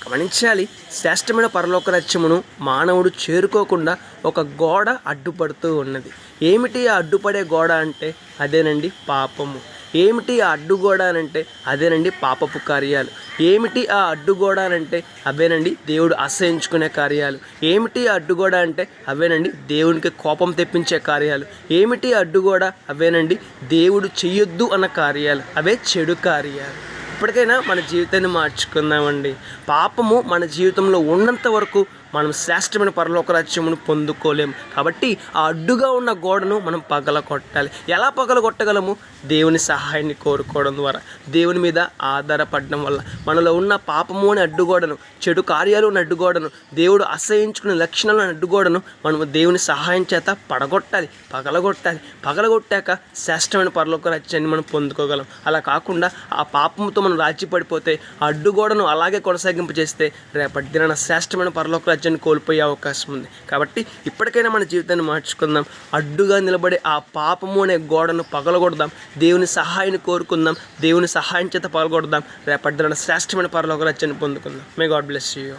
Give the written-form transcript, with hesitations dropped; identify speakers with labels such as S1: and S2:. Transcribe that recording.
S1: గమనించాలి. శ్రేష్టమైన పరలోక రాజ్యమును మానవుడు చేరుకోకుండా ఒక గోడ అడ్డుపడుతూ ఉన్నది. ఏమిటి ఆ అడ్డుపడే గోడ అంటే అదేనండి పాపము. ఏమిటి ఆ అడ్డుగోడ అనంటే అదేనండి పాపపు కార్యాలు. ఏమిటి ఆ అడ్డుగోడ అనంటే అవేనండి దేవుడు అసహించుకునే కార్యాలు. ఏమిటి అడ్డుగోడ అంటే అవేనండి దేవునికి కోపం తెప్పించే కార్యాలు. ఏమిటి అడ్డుగోడ అవేనండి దేవుడు చెయ్యొద్దు అన్న కార్యాలు. అవే చెడు కార్యాలు. ఇప్పటికైనా మన జీవితాన్ని మార్చుకుందామండి. పాపము మన జీవితంలో ఉన్నంత వరకు మనం శ్రేష్టమైన పరలోక రాజ్యమును పొందుకోలేము. కాబట్టి ఆ అడ్డుగా ఉన్న గోడను మనం పగలగొట్టాలి. ఎలా పగలగొట్టగలము? దేవుని సహాయాన్ని కోరుకోవడం ద్వారా, దేవుని మీద ఆధారపడడం వల్ల. మనలో ఉన్న పాపము అనే అడ్డుగోడను, చెడు కార్యాలు అనే అడ్డుగోడను, దేవుడు అసహించుకునే లక్షణాలు అనే అడ్డుగోడను మనము దేవుని సహాయం చేత పడగొట్టాలి, పగలగొట్టాలి. పగలగొట్టాక శ్రేష్టమైన పరలోక రాజ్యాన్ని మనం పొందుకోగలం. అలా కాకుండా ఆ పాపంతో మనం రాజీ పడిపోతే, ఆ అడ్డుగోడను అలాగే కొనసాగింపు చేస్తే రేపటి దినాన శ్రేష్టమైన పరలోక రాజ్యాన్ని కోల్పోయే అవకాశం ఉంది. కాబట్టి ఇప్పటికైనా మన జీవితాన్ని మార్చుకుందాం. అడ్డుగా నిలబడే ఆ పాపము అనే గోడను పగలగొడదాం. దేవుని సహాయాన్ని కోరుకుందాం. దేవుని సహాయం చేత పగలగొడదాం. రేపటి దినాన శ్రేష్టమైన పరలోక రాజ్యాన్ని పొందుకుందాం. May God bless you.